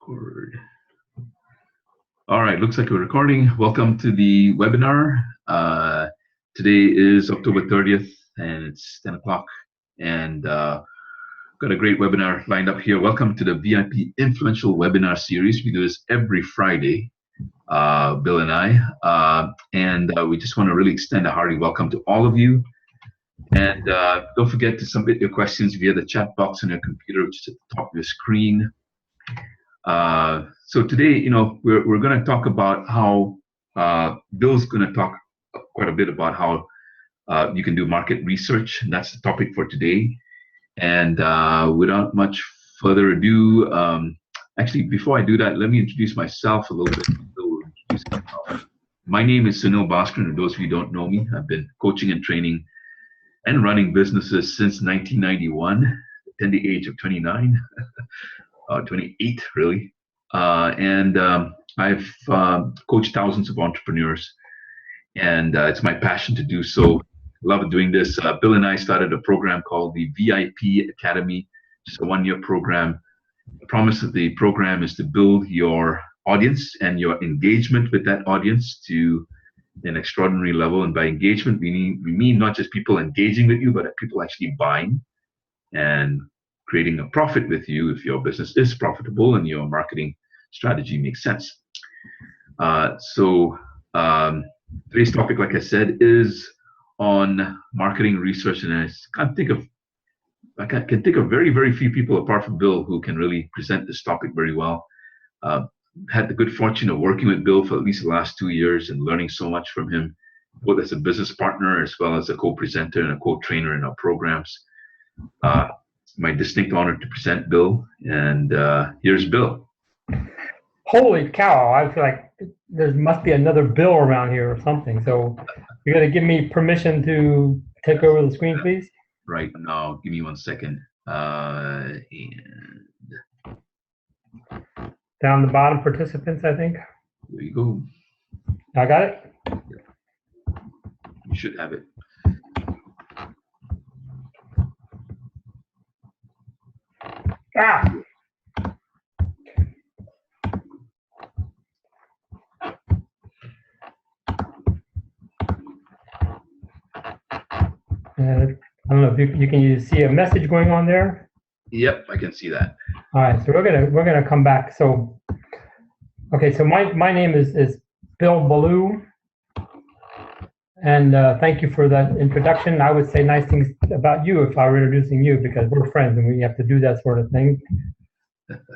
Record. All right, looks like we're recording. Welcome to the webinar. Today is October 30th and it's 10 o'clock. And got a great webinar lined up here. Welcome to the VIP Influential Webinar Series. We do this every Friday, Bill and I. We just want to really extend a hearty welcome to all of you. And don't forget to submit your questions via the chat box on your computer, which is at the top of your screen. So today, we're going to talk about how Bill's going to talk quite a bit about how you can do market research. And that's the topic for today. And without much further ado, actually, before I do that, let me introduce myself a little bit. My name is Sunil Bhaskaran. For those of you who don't know me, I've been coaching and training and running businesses since 1991, at the age of 29. 28 really, I've coached thousands of entrepreneurs, and it's my passion to do so. Love doing this. Bill and I started a program called the VIP Academy, just a one-year program. The promise of the program is to build your audience and your engagement with that audience to an extraordinary level. And by engagement, we mean not just people engaging with you, but people actually buying and creating a profit with you if your business is profitable and your marketing strategy makes sense. Today's topic, like I said, is on marketing research, and I can think of very, very few people apart from Bill who can really present this topic very well. Had the good fortune of working with Bill for at least the last 2 years and learning so much from him, both as a business partner as well as a co-presenter and a co-trainer in our programs. My distinct honor to present Bill, and here's Bill. Holy cow, I feel like there must be another Bill around here or something. So you're going to give me permission to take over the screen, please? Right now, give me 1 second. And down the bottom, participants, I think. There you go. I got it? You should have it. Ah! I don't know if you can see a message going on there. Yep, I can see that. All right, so we're gonna come back. So, okay, so my name is Bill Belew, and thank you for that introduction. I would say nice things about you if I were introducing you, because we're friends and we have to do that sort of thing.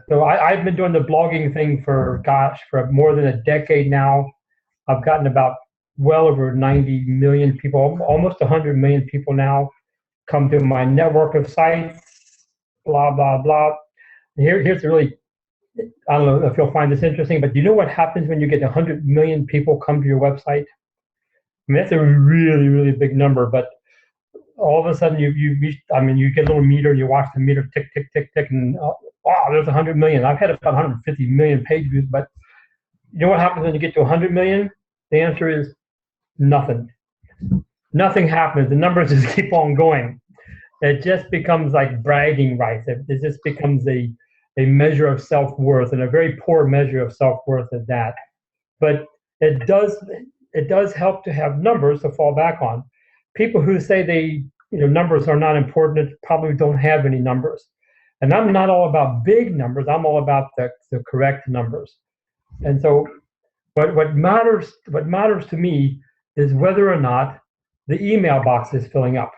So I've been doing the blogging thing for more than a decade now. I've gotten about well over 90 million people, almost 100 million people now come to my network of sites, blah, blah, blah. Here's a really, I don't know if you'll find this interesting, but do you know what happens when you get 100 million people come to your website? I mean, that's a really, really big number, but all of a sudden you get a little meter, you watch the meter tick, tick, tick, tick, and wow, there's 100 million. I've had about 150 million page views, but you know what happens when you get to 100 million? The answer is nothing. Nothing happens. The numbers just keep on going. It just becomes like bragging rights. It just becomes a measure of self-worth, and a very poor measure of self-worth at that. But it does help to have numbers to fall back on. People who say numbers are not important probably don't have any numbers. And I'm not all about big numbers. I'm all about the correct numbers. And so what matters to me is whether or not the email box is filling up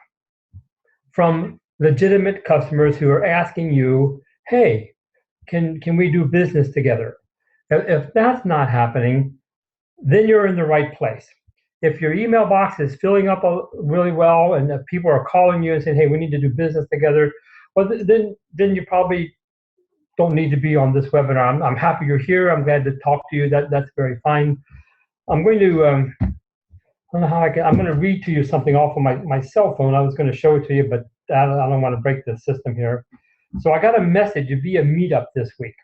from legitimate customers who are asking you, hey, can we do business together? If that's not happening, then you're in the right place. If your email box is filling up really well and people are calling you and saying, hey, we need to do business together, well, then you probably don't need to be on this webinar. I'm happy you're here. I'm glad to talk to you. That's very fine. I'm going to, I don't know how I'm going to read to you something off of my cell phone. I was going to show it to you, but I don't want to break the system here. So I got a message via Meetup this week.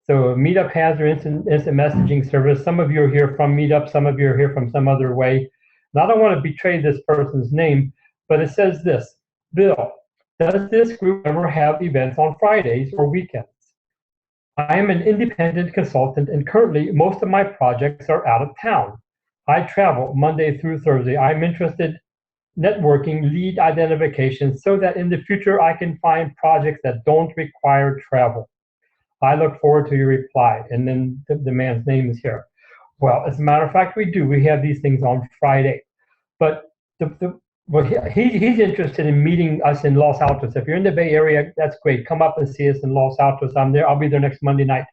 So Meetup has their instant messaging service. Some of you are here from Meetup. Some of you are here from some other way. And I don't want to betray this person's name, but it says this: Bill, does this group ever have events on Fridays or weekends? I am an independent consultant, and currently most of my projects are out of town. I travel Monday through Thursday. I'm interested networking, lead identification, so that in the future I can find projects that don't require travel. I look forward to your reply. And then the man's name is here. Well, as a matter of fact, we do. We have these things on Friday. But well, he's interested in meeting us in Los Altos. If you're in the Bay Area, that's great. Come up and see us in Los Altos. I'm there. I'll be there next Monday night.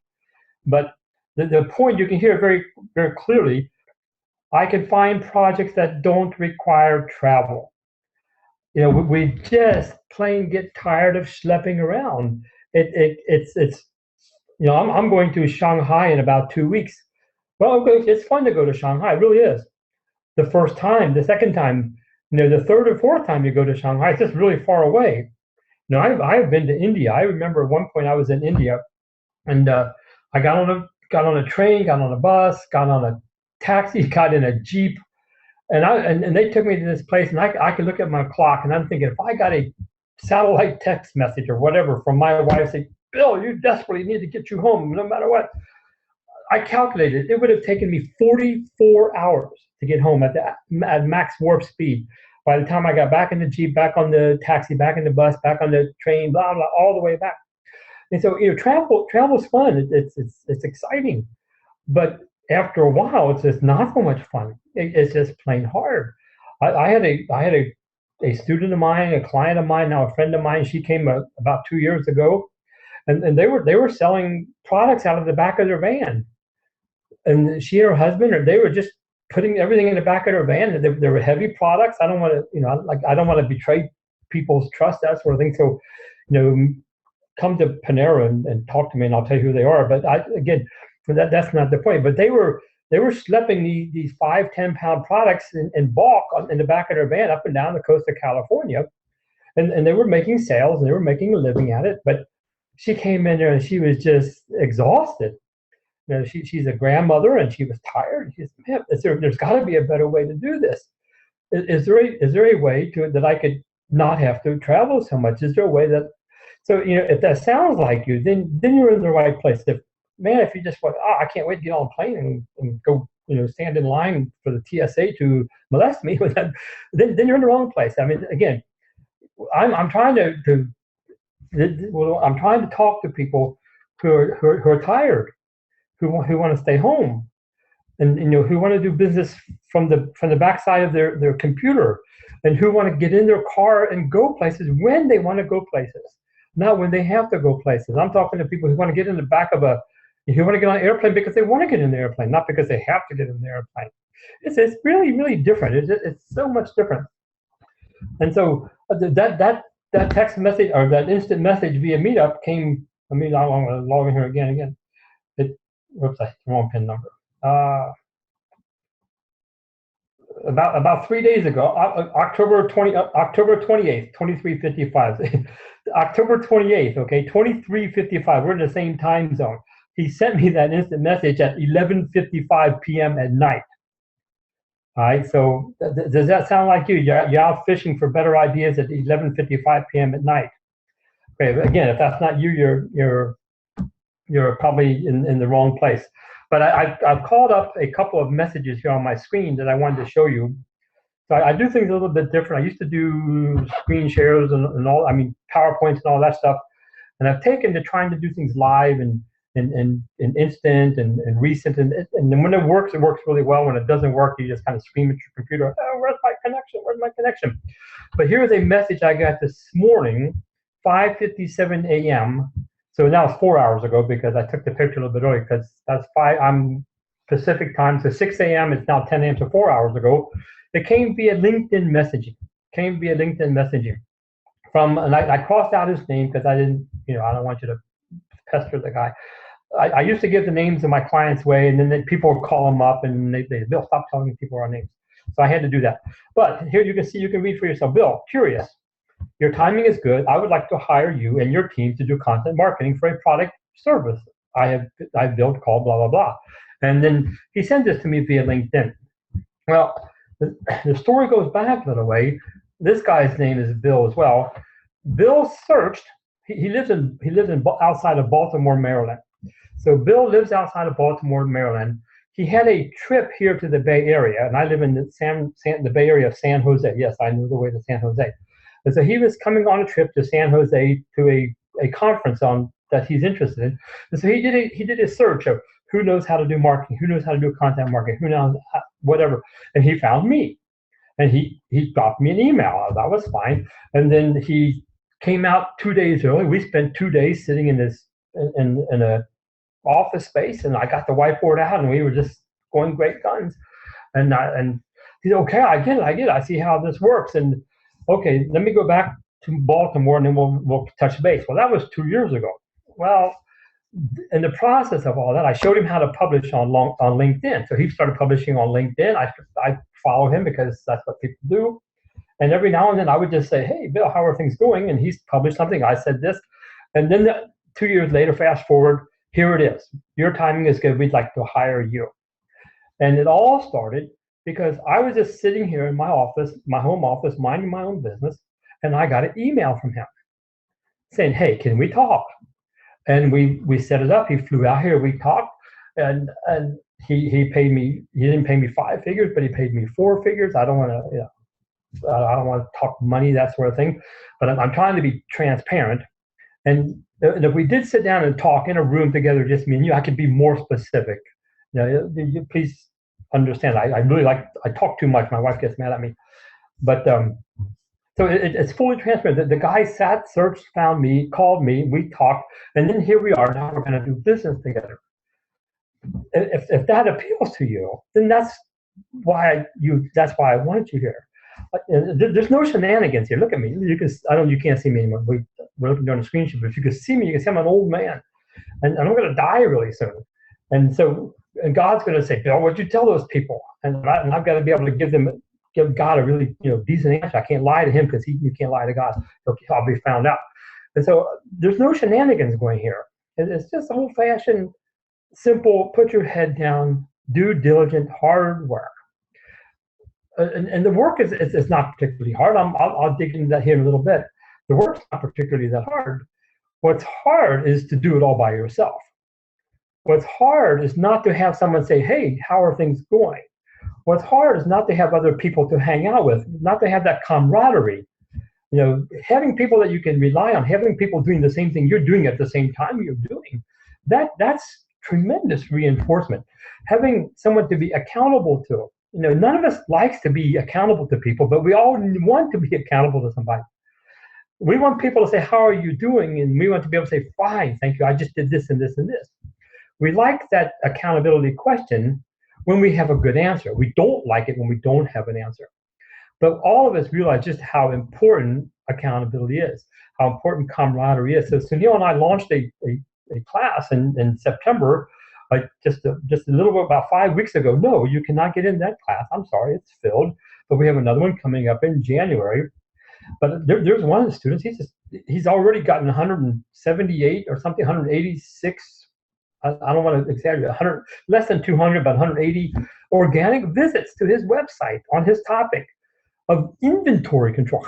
But the point, you can hear very, very clearly, I can find projects that don't require travel. You know, we just plain get tired of schlepping around. It's you know, I'm going to Shanghai in about 2 weeks. Well, it's fun to go to Shanghai. It really is. The first time, the second time, you know, the third or fourth time you go to Shanghai, it's just really far away. You know, I've been to India. I remember at one point I was in India, and I got on a train, got on a bus, got on a taxi, got in a jeep, and they took me to this place, and I could look at my clock, and I'm thinking, if I got a satellite text message or whatever from my wife saying, Bill, you desperately need to get you home, no matter what. I calculated it would have taken me 44 hours to get home at max warp speed. By the time I got back in the Jeep, back on the taxi, back in the bus, back on the train, blah blah, all the way back. And so, you know, travel's fun. It's exciting, but after a while, it's just not so much fun. It's just plain hard. I had a student of mine, a client of mine, now a friend of mine. She came about 2 years ago, and they were selling products out of the back of their van. And she and her husband, or they were just putting everything in the back of their van. They were heavy products. I don't want to, you know, I don't want to betray people's trust, that sort of thing. So, you know, come to Panera and talk to me, and I'll tell you who they are. But again, that's not the point. But they were schlepping these 5-10 pound products in bulk in the back of their van up and down the coast of California, and they were making sales and they were making a living at it. But she came in there and she was just exhausted. You know, she's a grandmother and she was tired. She said, man, there's got to be a better way to do this. Is there a way that I could not have to travel so much? Is there a way that, so, you know, if that sounds like you, then you're in the right place. If you just want, I can't wait to get on a plane and go, you know, stand in line for the TSA to molest me, then you're in the wrong place. I mean, again, I'm trying I'm trying to talk to people who are tired, who want to stay home, and, you know, who want to do business from the backside of their computer, and who want to get in their car and go places when they want to go places, not when they have to go places. I'm talking to people who want to get in the back of who want to get on an airplane because they want to get in the airplane, not because they have to get in the airplane. It's really, really different. It's so much different. And so that text message or that instant message via Meetup came. I mean, I'm going to log in here again. Whoops, I hit the wrong PIN number. About 3 days ago, October 28th, 23:55. October 28th, okay, 23:55. We're in the same time zone. He sent me that instant message at 11:55 p.m. at night. All right, so does that sound like you? You're out fishing for better ideas at 11:55 p.m. at night. Okay, again, if that's not you, you're probably in the wrong place. But I've called up a couple of messages here on my screen that I wanted to show you. So I do things a little bit different. I used to do screen shares and all, I mean, PowerPoints and all that stuff. And I've taken to trying to do things live and instant and recent. And when it works really well. When it doesn't work, you just kind of scream at your computer, oh, where's my connection? Where's my connection? But here's a message I got this morning, 5:57 a.m. So now it's 4 hours ago because I took the picture a little bit early because that's I'm Pacific time. So 6 a.m. It's now 10 a.m. So 4 hours ago. It came via LinkedIn messaging. And I crossed out his name because I didn't, you know, I don't want you to pester the guy. I used to give the names of my clients away, and then people would call them up and Bill, stop telling people our names. So I had to do that. But here you can read for yourself. Bill, curious. Your timing is good. I would like to hire you and your team to do content marketing for a product service I've built called blah, blah, blah. And then he sent this to me via LinkedIn. Well, the story goes back a little way. This guy's name is Bill as well. Bill searched. He lives in outside of Baltimore, Maryland. So Bill lives outside of Baltimore, Maryland. He had a trip here to the Bay Area, and I live in the Bay Area of San Jose. Yes, I know the way to San Jose. And so he was coming on a trip to San Jose to a conference on that he's interested in. And so he did a search of who knows how to do marketing, who knows how to do content marketing, who knows whatever, and he found me. And he dropped me an email. That was fine. And then he came out 2 days early. We spent 2 days sitting in a office space, and I got the whiteboard out, and we were just going great guns. And he said, okay, I get it. I see how this works. And okay, let me go back to Baltimore, and then we'll touch base. Well, that was 2 years ago. Well, in the process of all that, I showed him how to publish on LinkedIn. So he started publishing on LinkedIn. I follow him because that's what people do. And every now and then I would just say, hey, Bill, how are things going? And he's published something. I said this. And then 2 years later, fast forward, here it is. Your timing is good. We'd like to hire you. And it all started because I was just sitting here in my office, my home office, minding my own business. And I got an email from him saying, hey, can we talk? And we set it up. He flew out here. We talked, and he paid me. He didn't pay me 5 figures, but he paid me 4 figures. I don't want to, I don't want to talk money, that sort of thing. But I'm trying to be transparent. And if we did sit down and talk in a room together, just me and you, I could be more specific. You please understand. I really I talk too much. My wife gets mad at me. But so it's fully transparent. The guy searched, found me, called me, we talked, and then here we are. Now we're going to do business together. If that appeals to you, then that's why I wanted you here. There's no shenanigans here. Look at me. You can't see me anymore. We're looking down the screen, but if you can see me, you can see I'm an old man, and I'm going to die really soon. And God's going to say, Bill, what'd you tell those people? And I've got to be able to give God a really decent answer. I can't lie to him because you can't lie to God. I'll be found out. And so there's no shenanigans going here. It's just old-fashioned, simple, put your head down, do diligent, hard work. And the work is not particularly hard. I'll dig into that here in a little bit. The work's not particularly that hard. What's hard is to do it all by yourself. What's hard is not to have someone say, hey, how are things going? What's hard is not to have other people to hang out with, not to have that camaraderie. Having people that you can rely on, having people doing the same thing you're doing at the same time you're doing, that's tremendous reinforcement. Having someone to be accountable to. None of us likes to be accountable to people, but we all want to be accountable to somebody. We want people to say, how are you doing? And we want to be able to say, fine, thank you. I just did this and this and this. We like that accountability question when we have a good answer. We don't like it when we don't have an answer. But all of us realize just how important accountability is, how important camaraderie is. So Sunil and I launched a class in September, just a little bit about 5 weeks ago. No, you cannot get in that class. I'm sorry, it's filled. But we have another one coming up in January. But there's one of the students. He's already gotten 178 or something, 186. I don't want to exaggerate. Less than 200, but 180 organic visits to his website on his topic of inventory control.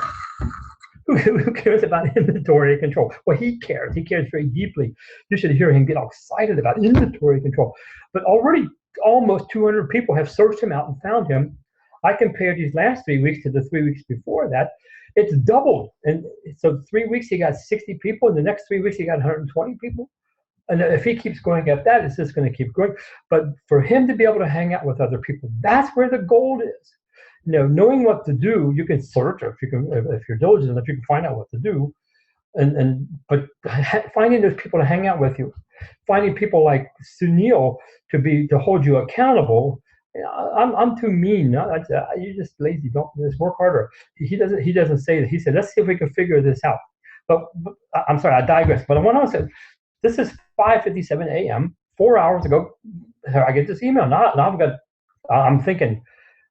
Who cares about inventory control? Well, he cares. He cares very deeply. You should hear him get all excited about inventory control. But already almost 200 people have searched him out and found him. I compared these last 3 weeks to the 3 weeks before that. It's doubled. And so 3 weeks, he got 60 people. In the next 3 weeks, he got 120 people. And if he keeps going at that, it's just going to keep going. But for him to be able to hang out with other people, that's where the gold is. Knowing what to do, you can search, or if you're diligent enough, you can find out what to do. But finding those people to hang out with you, finding people like Sunil to hold you accountable. I'm too mean. You're just lazy. Don't just work harder. He doesn't say that. He said, let's see if we can figure this out. But I'm sorry, I digress. But when I said, this is 5:57 a.m. 4 hours ago, I get this email. Now I'm thinking,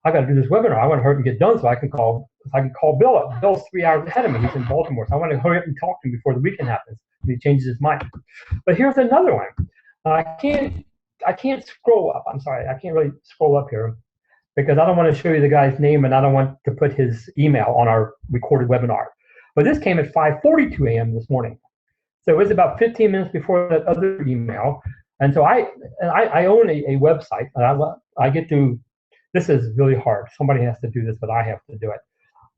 I got to do this webinar. I want to hurry and get done so I can call Bill up. Bill's 3 hours ahead of me. He's in Baltimore, so I want to hurry up and talk to him before the weekend happens. And he changes his mind. But here's another one. I can't scroll up. I'm sorry, I can't really scroll up here because I don't want to show you the guy's name and I don't want to put his email on our recorded webinar. But this came at 5:42 a.m. this morning. So it was about 15 minutes before that other email. And so I own a website, and I get to, this is really hard. Somebody has to do this, but I have to do it.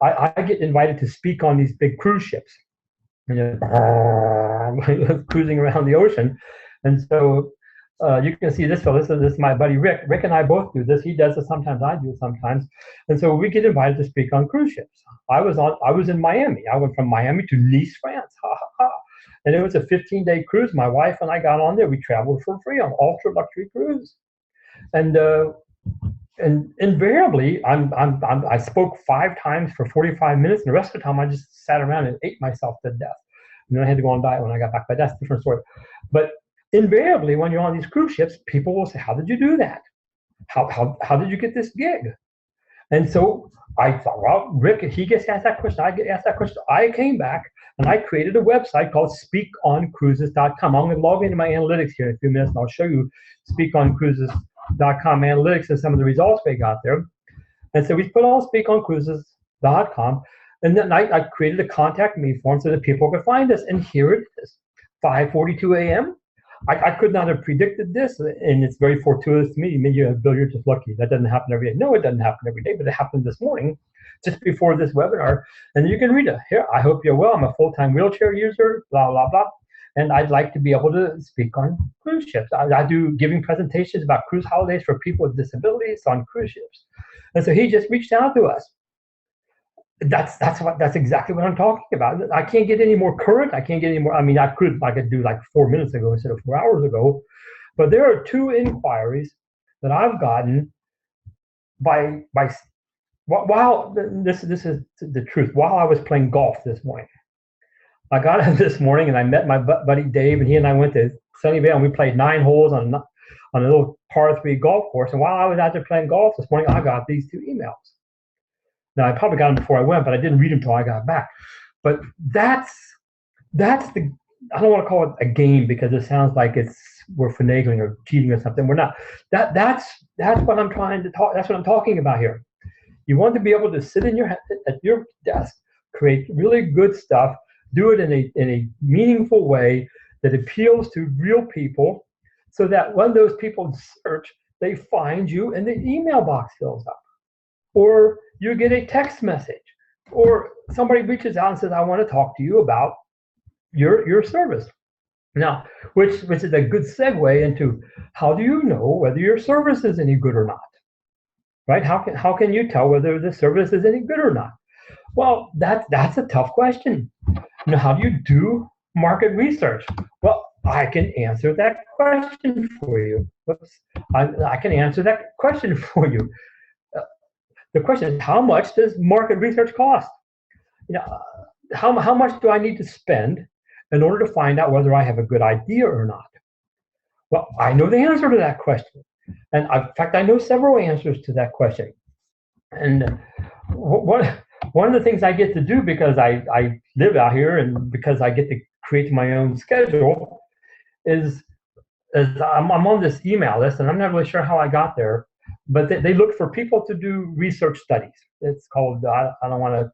I get invited to speak on these big cruise ships, you know, cruising around the ocean. And so you can see this fellow. This is my buddy Rick. Rick and I both do this. He does it sometimes. I do it sometimes. And so we get invited to speak on cruise ships. I was in Miami. I went from Miami to Nice, France. Ha ha ha. And it was a 15-day cruise. My wife and I got on there. We traveled for free on ultra luxury cruise. And invariably, I spoke 5 times for 45 minutes, and the rest of the time I just sat around and ate myself to death. And then I had to go on diet when I got back, but that's a different story. But invariably, when you're on these cruise ships, people will say, "How did you do that? How did you get this gig?" And so I thought, well, Rick, he gets asked that question, I get asked that question. I came back and I created a website called speakoncruises.com. I'm going to log into my analytics here in a few minutes, and I'll show you speakoncruises.com analytics and some of the results we got there. And so we put on speakoncruises.com, and then I created a contact me form so that people could find us. And here it is, 5:42 a.m. I could not have predicted this, and it's very fortuitous to me. Maybe you're just lucky. That doesn't happen every day. No, it doesn't happen every day, but it happened this morning, just before this webinar. And you can read it here. I hope you're well. I'm a full-time wheelchair user, blah, blah, blah. And I'd like to be able to speak on cruise ships. I do giving presentations about cruise holidays for people with disabilities on cruise ships. And so he just reached out to us. That's exactly what I'm talking about. I can't get any more current. I can't get any more. I mean, I could do like 4 minutes ago instead of 4 hours ago. But there are 2 inquiries that I've gotten while this is the truth. While I was playing golf this morning, I got up this morning and I met my buddy Dave, and he and I went to Sunnyvale and we played 9 holes on a little par 3 golf course. And while I was out there playing golf this morning, I got these 2 emails. Now, I probably got them before I went, but I didn't read them until I got back. But that's the, I don't want to call it a game because it sounds like we're finagling or cheating or something. We're not. That's what I'm trying to talk. That's what I'm talking about here. You want to be able to sit at your desk, create really good stuff, do it in a meaningful way that appeals to real people, so that when those people search, they find you and the email box fills up. Or you get a text message, or somebody reaches out and says, "I want to talk to you about your service." Now, which is a good segue into how do you know whether your service is any good or not, right? How can you tell whether the service is any good or not? Well, that's a tough question. You know, how do you do market research? Well, I can answer that question for you. I can answer that question for you. The question is, how much does market research cost? You know, how much do I need to spend in order to find out whether I have a good idea or not? Well, I know the answer to that question. And in fact, I know several answers to that question. And one of the things I get to do, because I live out here and because I get to create my own schedule, is I'm on this email list, and I'm not really sure how I got there. But they look for people to do research studies. It's called, I don't want to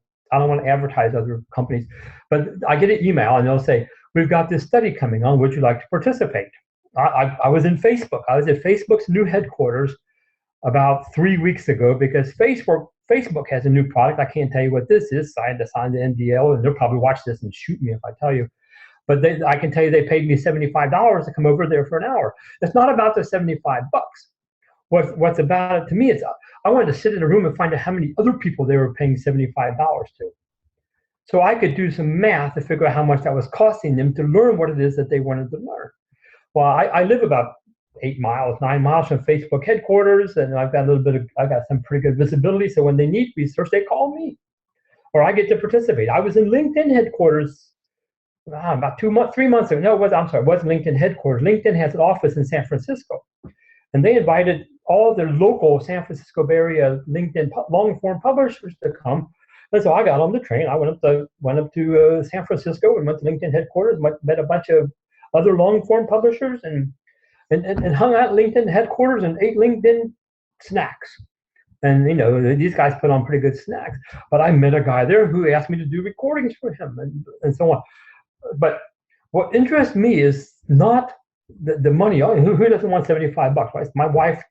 advertise other companies, but I get an email and they'll say, "We've got this study coming on. Would you like to participate?" I was in Facebook. I was at Facebook's new headquarters about 3 weeks ago because Facebook has a new product. I can't tell you what this is. So I had to sign the NDL, and they'll probably watch this and shoot me if I tell you. But I can tell you they paid me $75 to come over there for an hour. It's not about the $75. What's about it to me is I wanted to sit in a room and find out how many other people they were paying $75 to. So I could do some math to figure out how much that was costing them to learn what it is that they wanted to learn. Well, I live about 9 miles from Facebook headquarters, and I've got some pretty good visibility. So when they need research, they call me, or I get to participate. I was in LinkedIn headquarters about 3 months ago. No, it wasn't LinkedIn headquarters. LinkedIn has an office in San Francisco, and they invited all their local San Francisco Bay Area LinkedIn long-form publishers to come. And so I got on the train. I went up to San Francisco and went to LinkedIn headquarters, met a bunch of other long-form publishers, and hung out at LinkedIn headquarters and ate LinkedIn snacks. And, you know, these guys put on pretty good snacks. But I met a guy there who asked me to do recordings for him and so on. But What interests me is not the money. Who doesn't want $75, right? My wife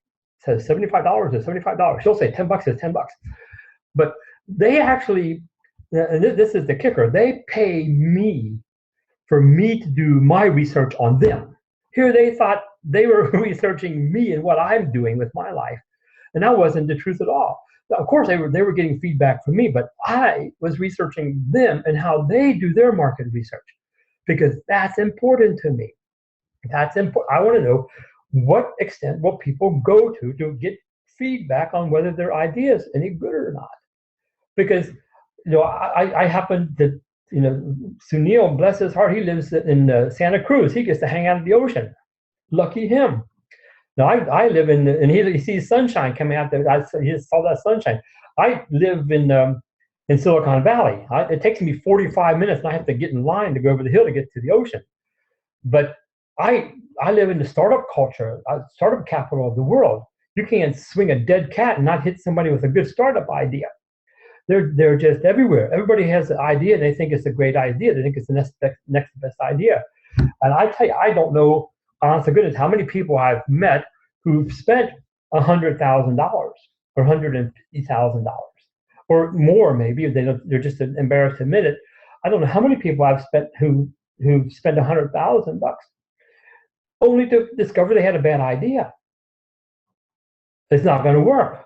says $75 is $75. She'll say $10 is $10. But they actually, and this is the kicker, they pay me for me to do my research on them. Here they thought they were researching me and what I'm doing with my life. And that wasn't the truth at all. Now, of course, they were getting feedback from me, but I was researching them and how they do their market research, because that's important to me. That's important. I want to know what extent will people go to get feedback on whether their idea is any good or not. Because I happen to, Sunil, bless his heart, he lives in Santa Cruz. He gets to hang out at the ocean. Lucky him. Now I live and he sees sunshine coming out there. He saw that sunshine. I live in Silicon Valley. It takes me 45 minutes, and I have to get in line to go over the hill to get to the ocean. But I live in the startup culture, startup capital of the world. You can't swing a dead cat and not hit somebody with a good startup idea. They're just everywhere. Everybody has an idea, and they think it's a great idea. They think it's the next best idea. And I tell you, I don't know, honest to goodness, how many people I've met who've spent $100,000 or $150,000 or more. Maybe they're just embarrassed to admit it. I don't know how many people I've spent who've spent $100,000 only to discover they had a bad idea. It's not going to work.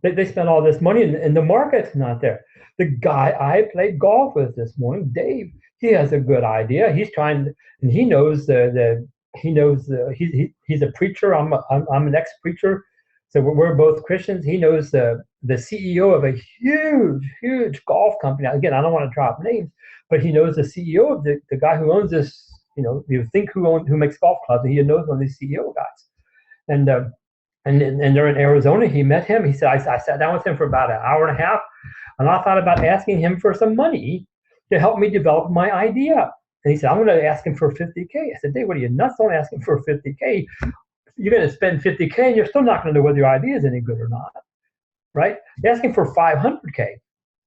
They spent all this money and the market's not there. The guy I played golf with this morning, Dave, he has a good idea. He's trying, and he knows he's a preacher. I'm an ex-preacher, so we're both Christians. He knows the CEO of a huge golf company. Again, I don't want to drop names, but he knows the CEO of the guy who owns this. You think who makes golf clubs, and he knows one of these CEO guys, and they're in Arizona. He met him. He said, I sat down with him for about an hour and a half, and I thought about asking him for some money to help me develop my idea. And he said, I'm going to ask him for $50K. I said, Dave, what are you nuts? Don't ask him for $50K. You're going to spend $50K, and you're still not going to know whether your idea is any good or not, right? You ask him for $500K,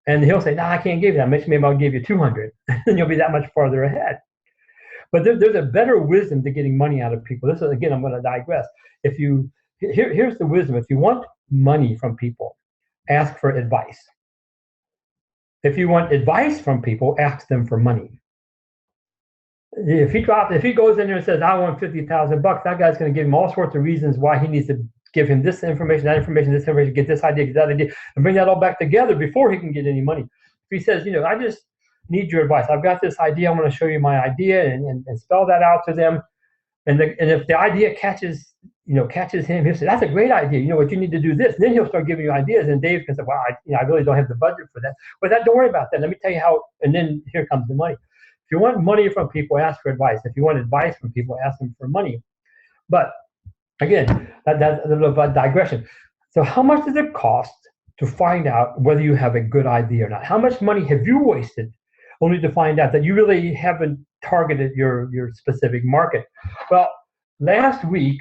and he'll say, I can't give you that. Maybe I'll give you $200, and you'll be that much farther ahead. But there's a better wisdom to getting money out of people. This is, again, I'm going to digress. Here's the wisdom. If you want money from people, ask for advice. If you want advice from people, ask them for money. If he goes in there and says, I want $50,000, that guy's going to give him all sorts of reasons why he needs to give him this information, that information, this information, get this idea, get that idea, and bring that all back together before he can get any money. If he says, I just need your advice. I've got this idea. I want to show you my idea and spell that out to them. And if the idea catches him, he'll say, that's a great idea. What you need to do this. And then he'll start giving you ideas. And Dave can say, well, I really don't have the budget for that. But don't worry about that. Let me tell you how. And then here comes the money. If you want money from people, ask for advice. If you want advice from people, ask them for money. But again, that's a little bit of digression. So how much does it cost to find out whether you have a good idea or not? How much money have you wasted only to find out that you really haven't targeted your specific market? Well, last week,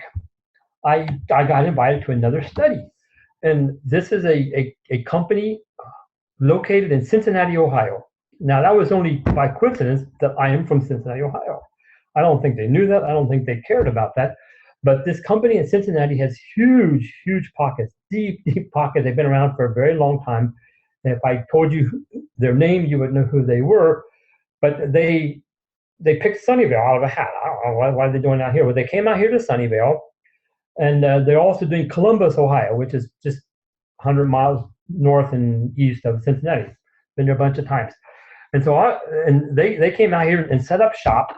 I got invited to another study. And this is a company located in Cincinnati, Ohio. Now, that was only by coincidence that I am from Cincinnati, Ohio. I don't think they knew that. I don't think they cared about that. But this company in Cincinnati has huge pockets, deep pockets. They've been around for a very long time. And if I told you their name, you would know who they were. But they picked Sunnyvale out of a hat. I don't know why are they doing out here. Well, they came out here to Sunnyvale, and they're also doing Columbus, Ohio, which is just 100 miles north and east of Cincinnati. Been there a bunch of times. And so they came out here and set up shop.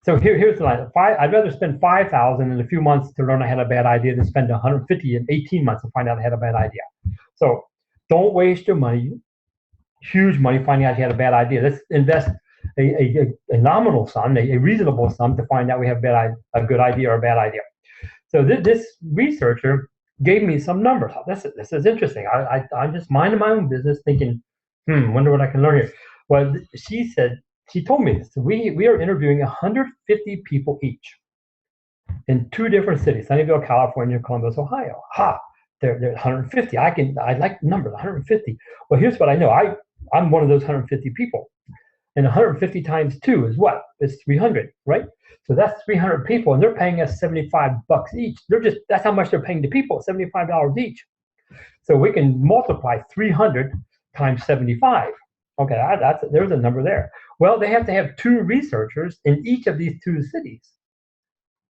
So here's the line. I'd rather spend $5,000 in a few months to learn I had a bad idea than spend $150 in 18 months to find out I had a bad idea. So don't waste your money, huge money, finding out you had a bad idea. Let's invest a nominal sum, a reasonable sum to find out we have a good idea or a bad idea. So this researcher gave me some numbers. This is interesting. I'm just minding my own business thinking, wonder what I can learn here. Well, she told me this. We are interviewing 150 people each in 2 different cities, Sunnyvale, California, Columbus, Ohio. They're 150. I like the number 150. Well, here's what I know. I'm one of those 150 people. And 150 times 2 is what? It's 300, right? So that's 300 people, and they're paying us $75 each. That's how much they're paying the people, $75 each. So we can multiply 300 times 75. Okay, there's a number there. Well, they have to have 2 researchers in each of these 2 cities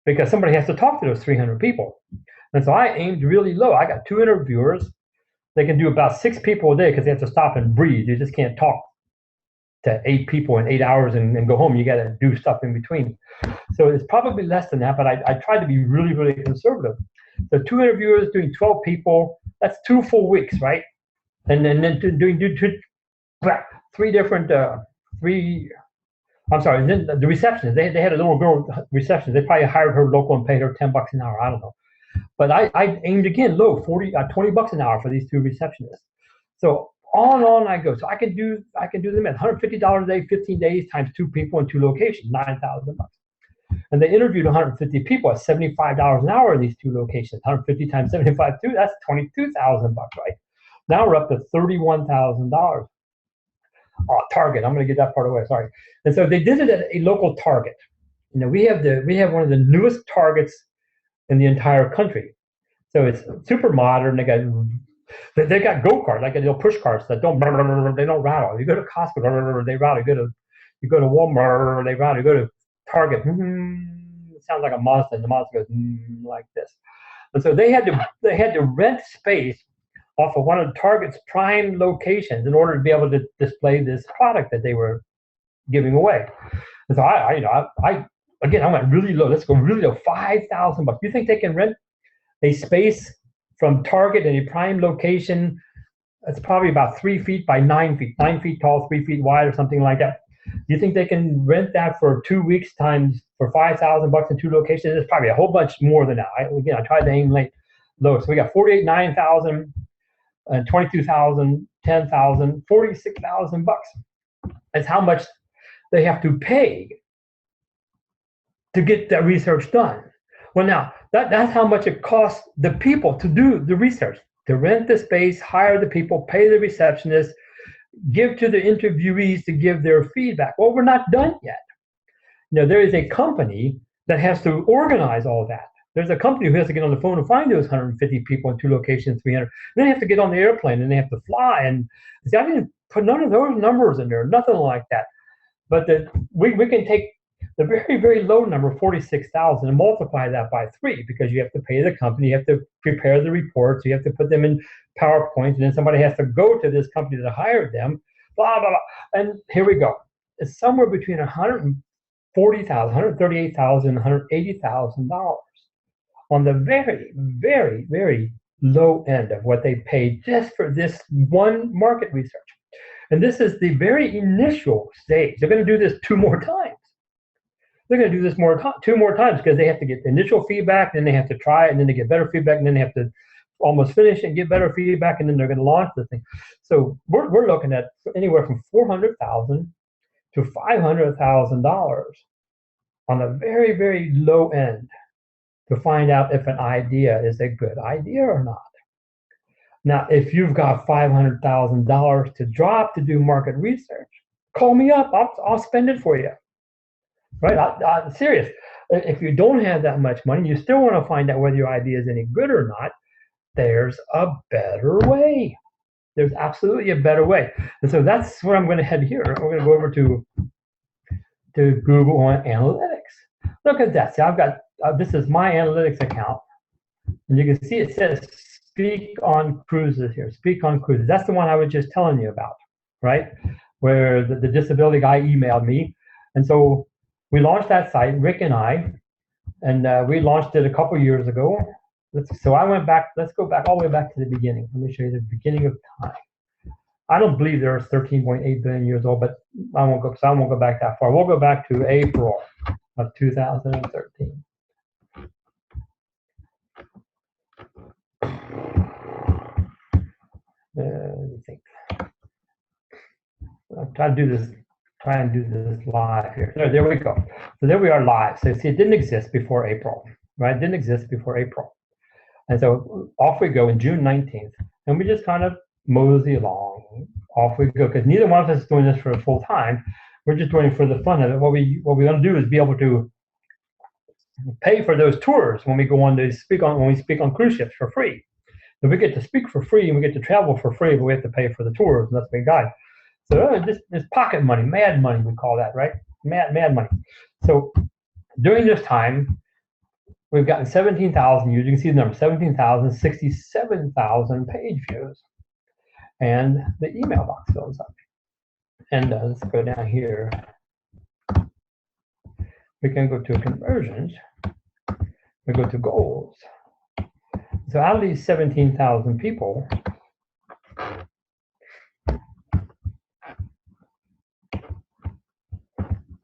because somebody has to talk to those 300 people. And so I aimed really low. I got 2 interviewers. They can do about 6 people a day because they have to stop and breathe. You just can't talk to 8 people in 8 hours and go home. You got to do stuff in between. So it's probably less than that, but I tried to be really, really conservative. So 2 interviewers doing 12 people, that's 2 full weeks, right? And then doing 3 different, I'm sorry, and then the receptionist, they had a little girl receptionist. They probably hired her local and paid her $10 an hour. I don't know. But I aimed again low, $20 an hour for these 2 receptionists. So on I go. So I can do them at $150 a day, 15 days times 2 people in 2 locations, $9,000. And they interviewed 150 people at $75 an hour in these 2 locations. 150 times 75, that's $22,000, right? Now we're up to $31,000. Target. I'm going to get that part away. Sorry. And so they did it at a local Target. You know, we have one of the newest Targets in the entire country. So it's super modern. They got go-karts, like little push carts that don't rattle. You go to Costco, they rattle. You go to Walmart, they rattle. You go to Target, it sounds like a Mazda, and the Mazda goes like this. And so they had to rent space off of one of Target's prime locations in order to be able to display this product that they were giving away. And so I went really low. Let's go really low, $5,000. You think they can rent a space from Target in a prime location? It's probably about 3 feet by 9 feet, 9 feet tall, 3 feet wide, or something like that. Do you think they can rent that for 2 weeks times for $5,000 in 2 locations? It's probably a whole bunch more than that. I tried to aim low. So we got 48, 9,000, 22,000, 10,000, $46,000. That's how much they have to pay to get that research done. Well, now that's how much it costs the people to do the research, to rent the space, hire the people, pay the receptionist, give to the interviewees to give their feedback. Well, we're not done yet. You know, there is a company that has to organize all that. There's a company who has to get on the phone and find those 150 people in 2 locations, 300. Then they have to get on the airplane and they have to fly. And see, I didn't put none of those numbers in there, nothing like that. But we can take the very, very low number, 46,000, and multiply that by 3 because you have to pay the company, you have to prepare the reports, you have to put them in PowerPoint, and then somebody has to go to this company that hired them, blah, blah, blah. And here we go. It's somewhere between $140,000, $138,000, $180,000 on the very, very, very low end of what they paid just for this one market research. And this is the very initial stage. They're going to do this 2 more times. They're going to do this 2 more times because they have to get initial feedback, then they have to try it, and then they get better feedback, and then they have to almost finish and get better feedback, and then they're going to launch the thing. So we're looking at anywhere from $400,000 to $500,000 on the very, very low end to find out if an idea is a good idea or not. Now, if you've got $500,000 to drop to do market research, call me up. I'll spend it for you. Right? I'm serious. If you don't have that much money, you still want to find out whether your idea is any good or not, there's a better way. There's absolutely a better way. And so that's where I'm going to head here. We're going to go over to Google Analytics. Look at that. See, I've got, this is my analytics account. And you can see it says Speak on Cruises here. Speak on Cruises. That's the one I was just telling you about, right? Where the disability guy emailed me. And so we launched that site, Rick and I, and we launched it a couple years ago. So I went back, let's go back all the way back to the beginning. Let me show you the beginning of time. I don't believe there's 13.8 billion years old, but I won't go back that far. We'll go back to April of 2013. Let me think. I'll try and do this live here. There we go. So there we are live. So see, it didn't exist before April, right? It didn't exist before April. And so off we go in June 19th. And we just kind of mosey along. Off we go. Because neither one of us is doing this for a full time. We're just doing it for the fun of it. What we want to do is be able to pay for those tours when we go on to speak on when we speak on cruise ships for free. So we get to speak for free and we get to travel for free, but we have to pay for the tours, and that's the big guy. So this pocket money, mad money, we call that, right? Mad money. So during this time, we've gotten 17,000 views. You can see the number, 17,000, 67,000 page views. And the email box fills up. And let's go down here. We can go to conversions. We go to goals. So out of these 17,000 people,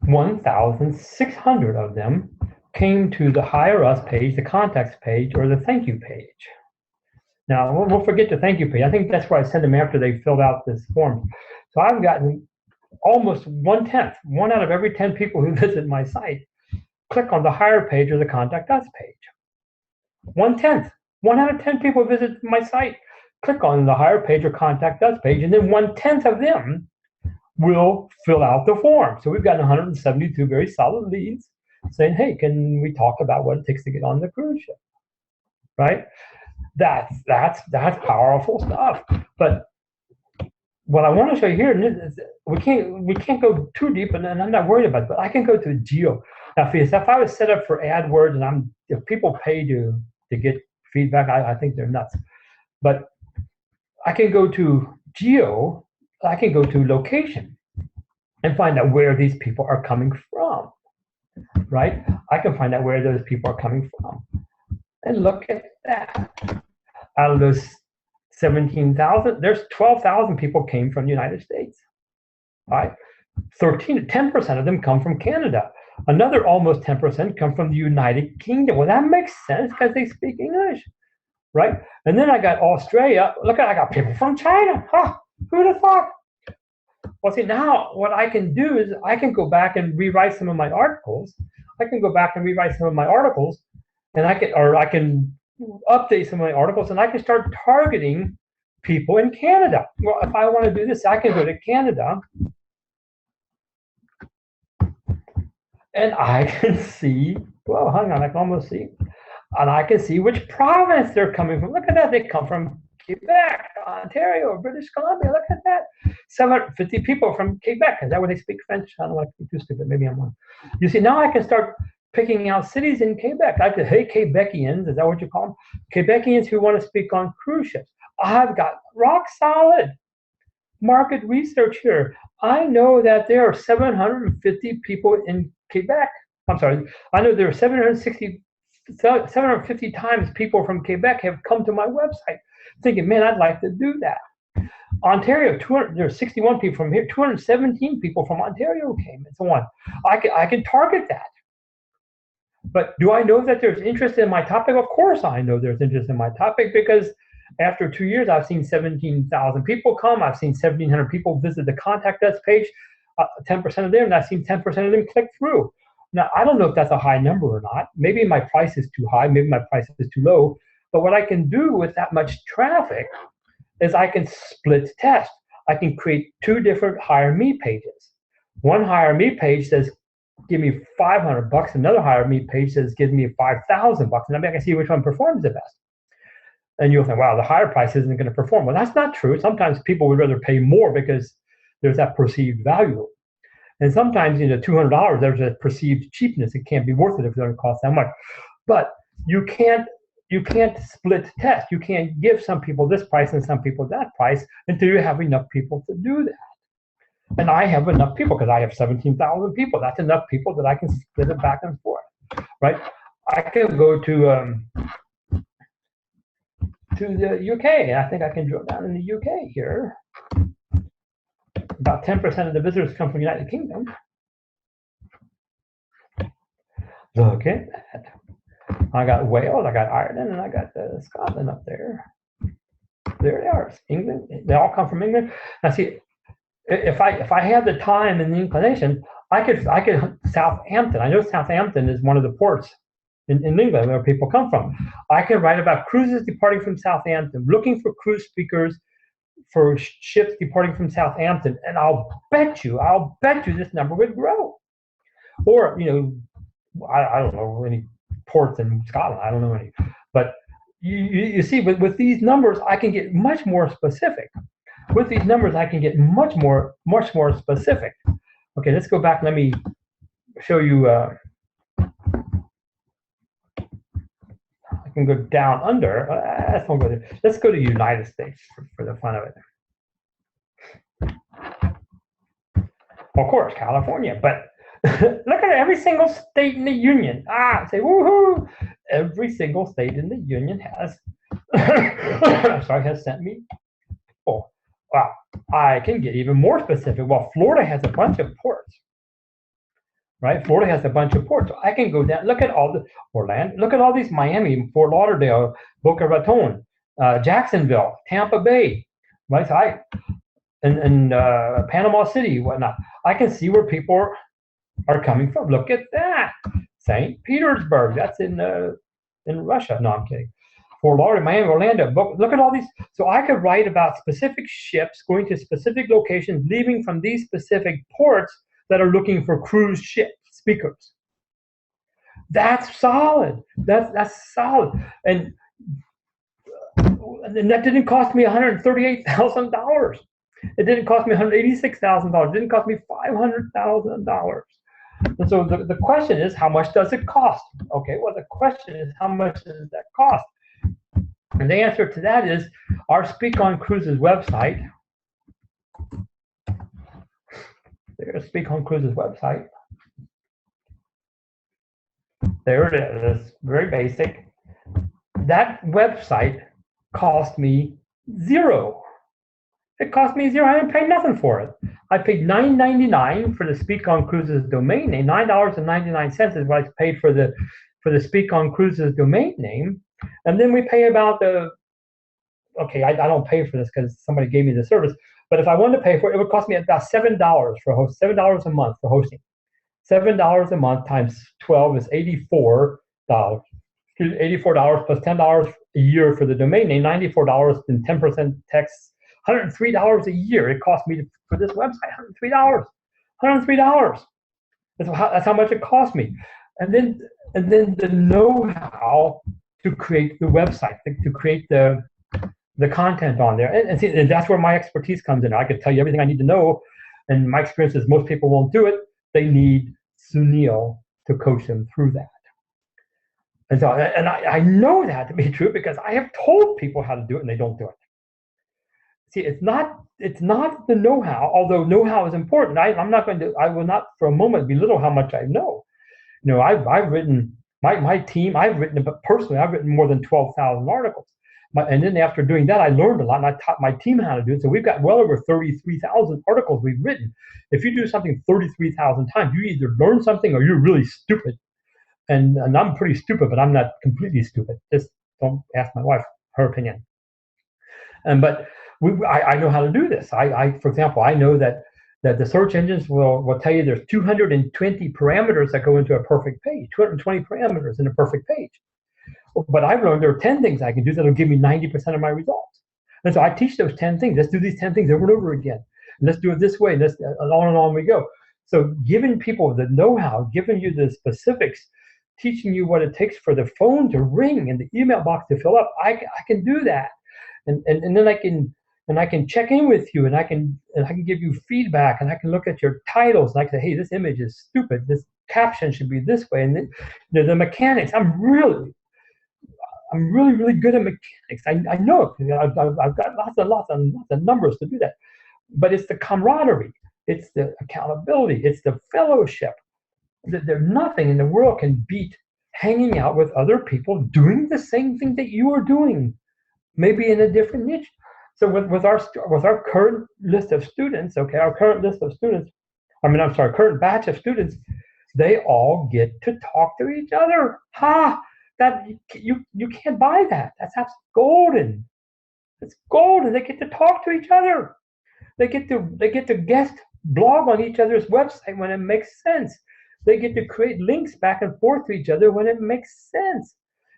(1,600) of them came to the Hire Us page, the contacts page, or the thank you page. Now, we'll forget the thank you page. I think that's where I send them after they filled out this form. So I've gotten almost 1/10, 1 out of every 10 people who visit my site click on the Hire page or the Contact Us page. 1/10, 1 out of 10 people visit my site, click on the Hire page or Contact Us page, and then 1/10 of them will fill out the form. So we've gotten 172 very solid leads saying, hey, can we talk about what it takes to get on the cruise ship, right? That's powerful stuff. But what I want to show you here is we can't go too deep, and I'm not worried about it, but I can go to geo. Now, if I was set up for AdWords and if people pay to get feedback, I think they're nuts. But I can go to geo, I can go to location and find out where these people are coming from, right? I can find out where those people are coming from. And look at that. Out of those 17,000, there's 12,000 people came from the United States, right? 10% of them come from Canada. Another almost 10% come from the United Kingdom. Well, that makes sense because they speak English, right? And then I got Australia. Look, I got people from China. Huh, who'd have thought? Well, see, now what I can do is I can go back and rewrite some of my articles. And I can update some of my articles, and I can start targeting people in Canada. Well, if I want to do this, I can go to Canada, and I can see, well, hang on, I can almost see, and I can see which province they're coming from. Look at that, they come from Quebec, Ontario, British Columbia. Look at that, 750 people from Quebec. Is that where they speak French? I don't want to be too stupid, maybe I'm wrong. You see, now I can start picking out cities in Quebec. I could, hey, Quebecians, is that what you call them? Quebecians who want to speak on cruise ships. I've got rock solid market research here. I know that there are 750 people in Quebec. I'm sorry, I know there are 750 times people from Quebec have come to my website thinking, man, I'd like to do that. Ontario, there are 61 people from here, 217 people from Ontario came, and so on. I can target that. But do I know that there's interest in my topic? Of course I know there's interest in my topic, because after 2 years, I've seen 17,000 people come. I've seen 1,700 people visit the Contact Us page, 10% of them, and I've seen 10% of them click through. Now, I don't know if that's a high number or not. Maybe my price is too high. Maybe my price is too low. But what I can do with that much traffic is I can split test. I can create 2 different Hire Me pages. One Hire Me page says, give me $500. Another Hire Me page says, give me $5,000. And I can see which one performs the best. And you'll think, wow, the higher price isn't going to perform. Well, that's not true. Sometimes people would rather pay more because there's that perceived value. And sometimes, $200, there's a perceived cheapness. It can't be worth it if it doesn't cost that much. But you can't split test. You can't give some people this price and some people that price until you have enough people to do that. And I have enough people because I have 17,000 people. That's enough people that I can split it back and forth, right? I can go to the UK. I think I can drill down in the UK here. About 10% of the visitors come from the United Kingdom. Look at that. I got Wales, I got Ireland, and I got Scotland up there. There they are. England. They all come from England. Now see, if I had the time and the inclination, I could Southampton. I know Southampton is one of the ports in England where people come from. I can write about cruises departing from Southampton, looking for cruise speakers for ships departing from Southampton, and I'll bet you this number would grow. Or, I don't know any ports in Scotland. I don't know any. But you see, with these numbers, I can get much more specific. With these numbers, I can get much more specific. Okay, let's go back. Let me show you. I can go down under. Let's go there. Let's go to United States for the fun of it. Of course, California, but look at every single state in the union. Say woohoo! Every single state in the union has has sent me. Oh, wow! I can get even more specific. Well, Florida has a bunch of ports, right? Florida has a bunch of ports. So I can go down. Look at all the Orlando. Look at all these: Miami, Fort Lauderdale, Boca Raton, Jacksonville, Tampa Bay, right? So and Panama City, whatnot. I can see where people are coming from. Look at that, St. Petersburg. That's in Russia. No, I'm kidding. Fort Lauderdale, Miami, Orlando. Look at all these. So I could write about specific ships going to specific locations, leaving from these specific ports that are looking for cruise ship speakers. That's solid. That's solid. And that didn't cost me $138,000. It didn't cost me $186,000. It didn't cost me $500,000. And so the question is, how much does it cost? Okay, well, the question is, how much does that cost? And the answer to that is our Speak on Cruises website. There's Speak on Cruises website. There it is. It's very basic. That website cost me $0. It cost me $0. I didn't pay nothing for it. I paid $9.99 for the Speak on Cruises domain name. $9.99 is what I paid for the Speak on Cruises domain name. And then we pay about okay, I don't pay for this because somebody gave me the service. But if I wanted to pay for it, it would cost me about $7 for host, $7 a month for hosting. $7 a month times 12 is $84. $84 plus $10 a year for the domain name, $94 and 10% tax, $103 a year. It cost me for this website, $103. $103. That's how much it cost me. And then the know-how to create the website, to create the content on there. And that's where my expertise comes in. I could tell you everything I need to know. And my experience is most people won't do it. They need Sunil to coach them through that. And so, and I know that to be true because I have told people how to do it and they don't do it. See, it's not the know-how, although know-how is important. I will not for a moment belittle how much I know. I've written, my team, but personally, I've written more than 12,000 articles. And then after doing that, I learned a lot and I taught my team how to do it. So we've got well over 33,000 articles we've written. If you do something 33,000 times, you either learn something or you're really stupid. And I'm pretty stupid, but I'm not completely stupid. Just don't ask my wife her opinion. But I know how to do this. For example, I know that the search engines will tell you there's 220 parameters that go into a perfect page, 220 parameters in a perfect page. But I've learned there are 10 things I can do that will give me 90% of my results. And so I teach those 10 things. Let's do these 10 things over and over again. And let's do it this way. And on we go. So giving people the know-how, giving you the specifics, teaching you what it takes for the phone to ring and the email box to fill up, I can do that. And then I can check in with you and I can give you feedback and I can look at your titles and I can say, hey, this image is stupid. This caption should be this way. And then, the mechanics, I'm really, really good at mechanics. I know it. I've got lots of numbers to do that. But it's the camaraderie. It's the accountability. It's the fellowship. There's nothing in the world can beat hanging out with other people doing the same thing that you are doing, maybe in a different niche. So with our current list of students, current batch of students, they all get to talk to each other. That you can't buy that. That's golden. It's golden. They get to talk to each other. They get to guest blog on each other's website when it makes sense. They get to create links back and forth to each other when it makes sense.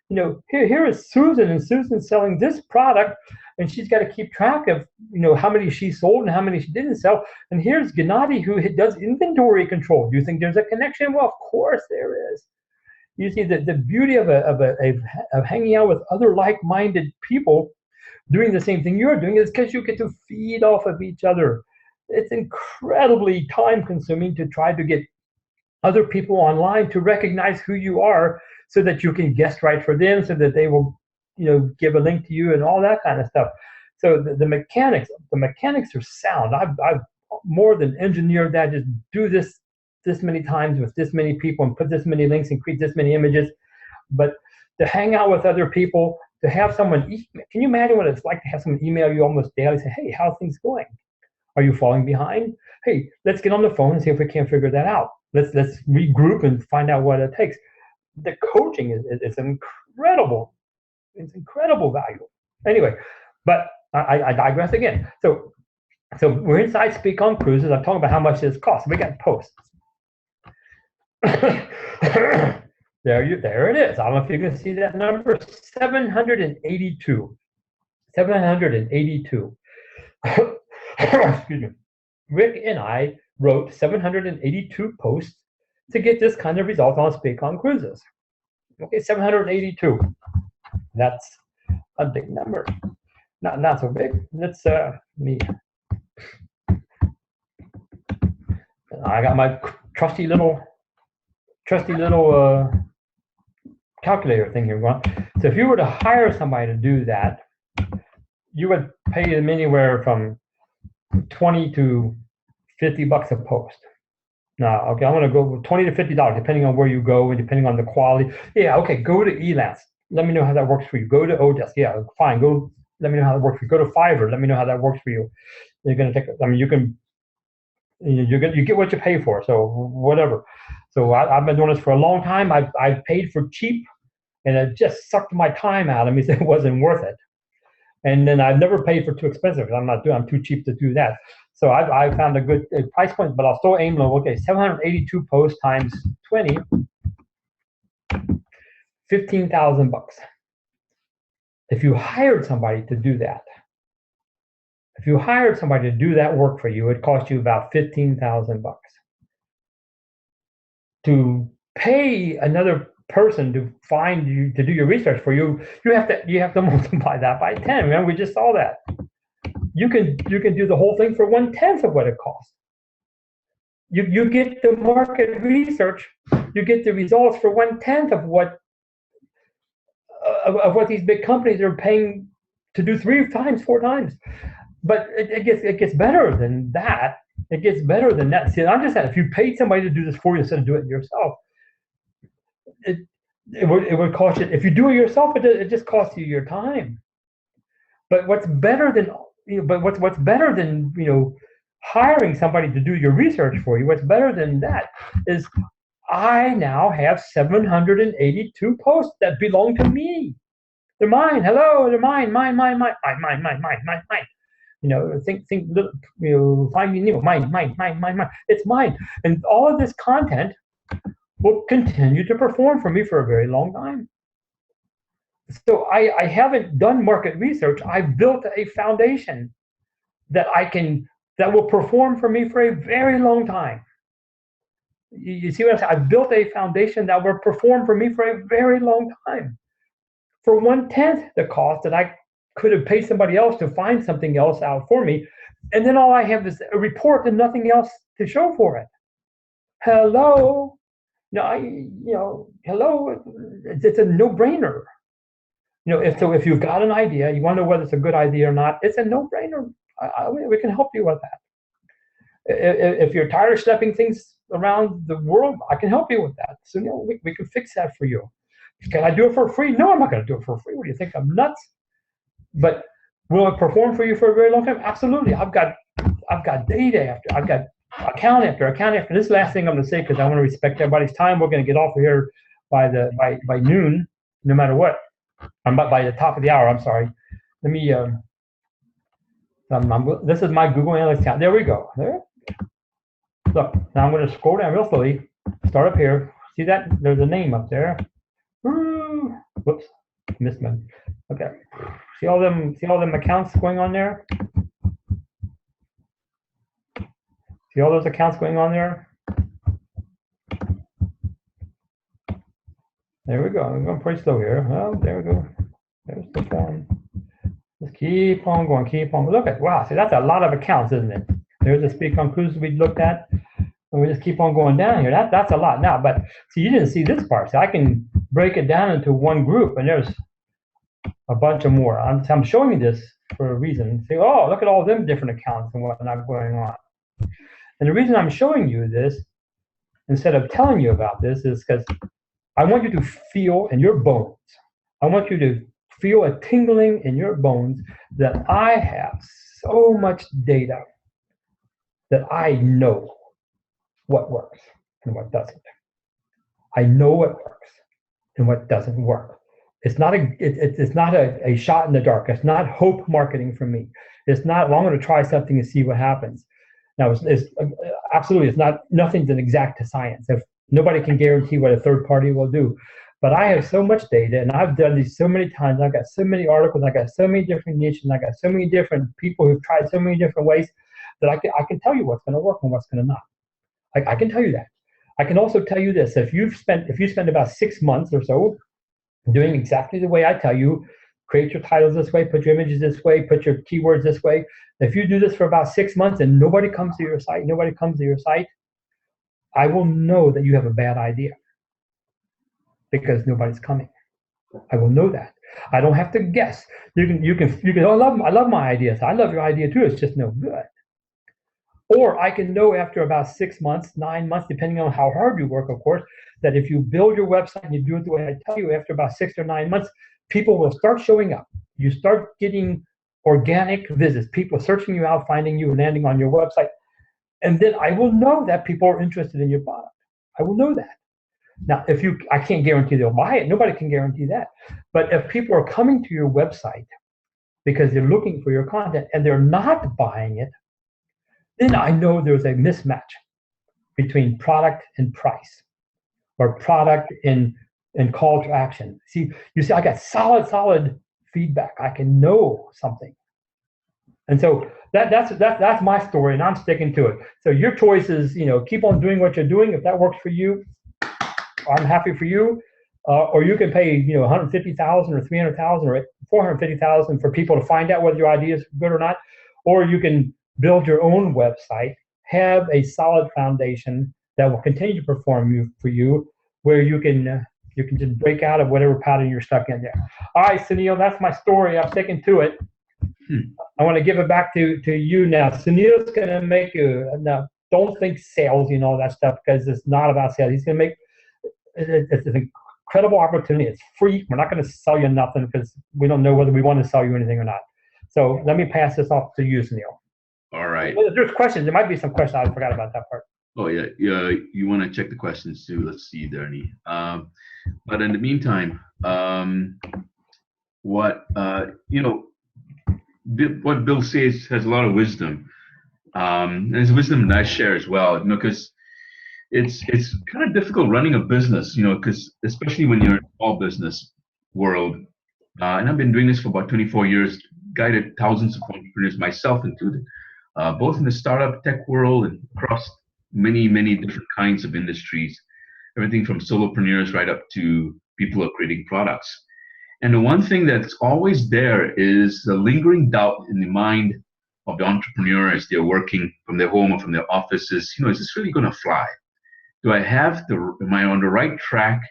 here is Susan, and Susan's selling this product, and she's got to keep track of, how many she sold and how many she didn't sell. And here's Gennady, who does inventory control. Do you think there's a connection? Well, of course there is. You see, the beauty of hanging out with other like-minded people doing the same thing you're doing is because you get to feed off of each other. It's incredibly time-consuming to try to get other people online to recognize who you are so that you can guest write for them, so that they will, give a link to you and all that kind of stuff. So the mechanics are sound. I've more than engineered that. Just do this many times with this many people and put this many links and create this many images. But to hang out with other people, to have someone, can you imagine what it's like to have someone email you almost daily, say, hey, how's things going? Are you falling behind? Hey, let's get on the phone and see if we can't figure that out. Let's regroup and find out what it takes. The coaching is incredible. It's incredible value. Anyway, but I digress again. So we're inside Speak on Cruises. I'm talking about how much this costs. We got posts. There it is. I don't know if you can see that number. 782. 782. Excuse me. Rick and I wrote 782 posts to get this kind of result on Speak on Cruises. Okay, 782. That's a big number. Not so big. Let's me. I got my trusty little calculator thing here going. So if you were to hire somebody to do that, you would pay them anywhere from $20 to $50 a post. Now, okay, I'm going to go with $20 to $50, depending on where you go and depending on the quality. Yeah, okay, go to Elance. Let me know how that works for you. Go to Odesk. Yeah, fine. Go. Let me know how that works for you. Go to Fiverr. Let me know how that works for you. You're going to take. I mean, you get what you pay for. So whatever. So I've been doing this for a long time. I've paid for cheap, and it just sucked my time out of me. So it wasn't worth it. And then I've never paid for too expensive because I'm too cheap to do that. So I found a good price point, but I'll still aim low. Okay, 782 posts times 20, $15,000. If you hired somebody to do that, work for you, it cost you about $15,000. To pay another person to find you, to do your research for you, you have to multiply that by 10. Remember, we just saw that. You can do the whole thing for 1/10 of what it costs. You get the market research, you get the results for 1/10 of what these big companies are paying to do 3 times, 4 times. But it gets better than that. It gets better than that. See, I'm just saying, if you paid somebody to do this for you instead of doing it yourself, it would cost you. If you do it yourself, it just costs you your time. But what's better than hiring somebody to do your research for you? What's better than that is I now have 782 posts that belong to me. They're mine. Hello, they're mine. Mine. Finding Nemo. Mine. It's mine. And all of this content will continue to perform for me for a very long time. So I haven't done market research. I've built a foundation that will perform for me for a very long time. You see what I'm saying? I've built a foundation that will perform for me for a very long time. For 1/10 the cost that I could have paid somebody else to find something else out for me, and then all I have is a report and nothing else to show for it. Hello, hello. It's a no-brainer. If you've got an idea, you want to know whether it's a good idea or not, it's a no-brainer. We can help you with that. If you're tired of schlepping things around the world, I can help you with that. So we can fix that for you. Can I do it for free? No, I'm not going to do it for free. What do you think? I'm nuts. But will it perform for you for a very long time? Absolutely. I've got data after, I've got account after account after. This last thing I'm going to say, because I want to respect everybody's time. We're going to get off of here by noon, no matter what. I'm by the top of the hour. I'm sorry. Let me. This is my Google Analytics account. There we go. There. Look. Now I'm going to scroll down real slowly. Start up here. See that? There's a name up there. you. Whoops, missed one. Okay. See all them accounts going on there? See all those accounts going on there? There we go. I'm going pretty slow here. Well, there we go. There's the form. Just keep on going, keep on. Look at, wow, see, that's a lot of accounts, isn't it? There's the speak on cruises we looked at. And we just keep on going down here. That's a lot now. But see, you didn't see this part. So I can break it down into one group, and there's a bunch of more. I'm showing you this for a reason. Say, oh, look at all them different accounts and whatnot going on. And the reason I'm showing you this, instead of telling you about this, is because I want you to feel in your bones. I want you to feel a tingling in your bones that I have so much data that I know what works and what doesn't. I know what works and what doesn't work. It's not a shot in the dark. It's not hope marketing for me. It's not, well, I'm going to try something and see what happens. Now, it's absolutely, it's not, nothing's an exact science. If nobody can guarantee what a third party will do. But I have so much data, and I've done these so many times. I've got so many articles. I've got so many different niches. I've got so many different people who've tried so many different ways that I can tell you what's going to work and what's going to not. I can tell you that. I can also tell you this: if you spend about 6 months or so doing exactly the way I tell you, create your titles this way, put your images this way, put your keywords this way. If you do this for about 6 months and nobody comes to your site, I will know that you have a bad idea because nobody's coming. I will know that. I don't have to guess. You can. Oh, I love my ideas. I love your idea too. It's just no good. Or I can know after about 6 months, 9 months, depending on how hard you work, of course, that if you build your website and you do it the way I tell you, after about 6 or 9 months, people will start showing up. You start getting organic visits, people searching you out, finding you, landing on your website. And then I will know that people are interested in your product. I will know that. Now, I can't guarantee they'll buy it. Nobody can guarantee that. But if people are coming to your website because they're looking for your content and they're not buying it, then I know there's a mismatch between product and price, or product and call to action. See, I got solid feedback. I can know something. And so that's my story, and I'm sticking to it. So your choice is, keep on doing what you're doing. If that works for you, I'm happy for you. Or you can pay, $150,000 or $300,000 or $450,000 for people to find out whether your idea is good or not. Or you can build your own website, have a solid foundation that will continue to perform for you, where you can just break out of whatever pattern you're stuck in there. All right, Sunil, that's my story. I'm sticking to it. I want to give it back to you now. Sunil's going to make you, now don't think sales, all that stuff, because it's not about sales. He's going to make, it's an incredible opportunity. It's free. We're not going to sell you nothing because we don't know whether we want to sell you anything or not. So let me pass this off to you, Sunil. All right. Well, there's questions. There might be some questions. I forgot about that part. Oh, yeah. You want to check the questions too. Let's see, Darnie. But in the meantime, what Bill says has a lot of wisdom. And it's wisdom that I share as well, because it's kind of difficult running a business, because especially when you're in a small business world. And I've been doing this for about 24 years, guided thousands of entrepreneurs, myself included, both in the startup tech world and across many, many different kinds of industries, everything from solopreneurs right up to people who are creating products. And the one thing that's always there is the lingering doubt in the mind of the entrepreneur as they're working from their home or from their offices. Is this really going to fly? Am I on the right track?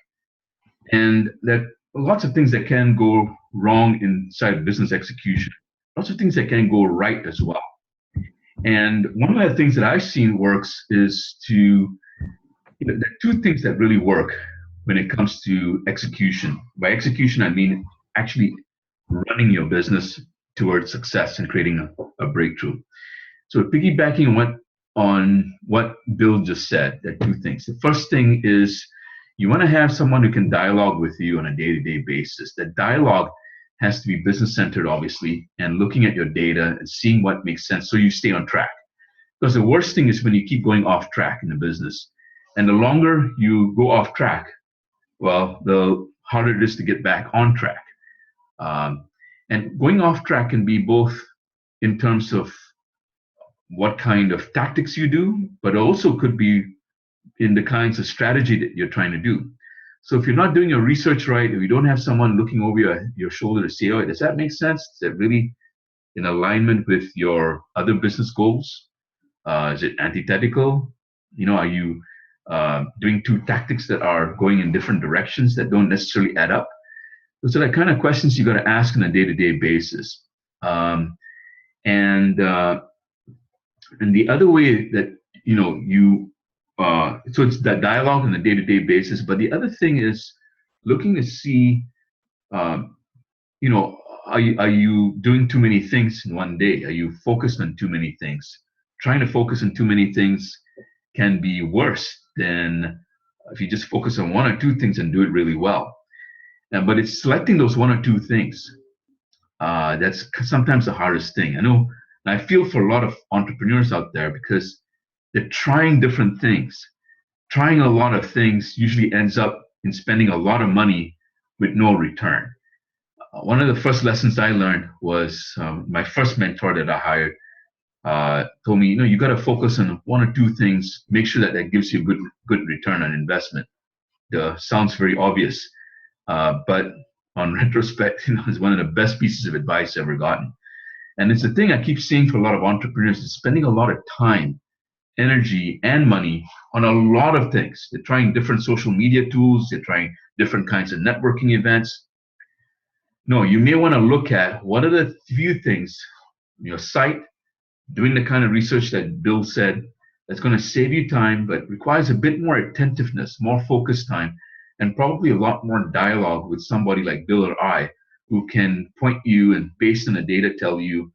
And there are lots of things that can go wrong inside business execution. Lots of things that can go right as well. And one of the things that I've seen works is there are two things that really work when it comes to execution. By execution, I mean actually running your business towards success and creating a breakthrough. So piggybacking on what Bill just said, there are two things. The first thing is you want to have someone who can dialogue with you on a day-to-day basis. That dialogue has to be business-centered, obviously, and looking at your data and seeing what makes sense so you stay on track. Because the worst thing is when you keep going off track in the business. And the longer you go off track, well, the harder it is to get back on track. Um, and going off track can be both in terms of what kind of tactics you do, but also could be in the kinds of strategy that you're trying to do. So if you're not doing your research right, if you don't have someone looking over your shoulder to say, oh, does that make sense? Is that really in alignment with your other business goals? Is it antithetical? Are you doing two tactics that are going in different directions that don't necessarily add up? Those are the kind of questions you got to ask on a day-to-day basis. And the other way that so it's that dialogue on a day-to-day basis. But the other thing is looking to see, are you doing too many things in one day? Are you focused on too many things? Trying to focus on too many things can be worse than if you just focus on one or two things and do it really well. But it's selecting those one or two things. That's sometimes the hardest thing. I know, and I feel for a lot of entrepreneurs out there because they're trying different things. Trying a lot of things usually ends up in spending a lot of money with no return. One of the first lessons I learned was my first mentor that I hired told me, you got to focus on one or two things. Make sure that gives you good return on investment. Sounds very obvious, but on retrospect, it's one of the best pieces of advice I've ever gotten. And it's the thing I keep seeing for a lot of entrepreneurs is spending a lot of time, energy, and money on a lot of things. They're trying different social media tools. They're trying different kinds of networking events. No, you may want to look at what are the few things, your site, doing the kind of research that Bill said, that's going to save you time, but requires a bit more attentiveness, more focused time, and probably a lot more dialogue with somebody like Bill or I, who can point you and based on the data tell you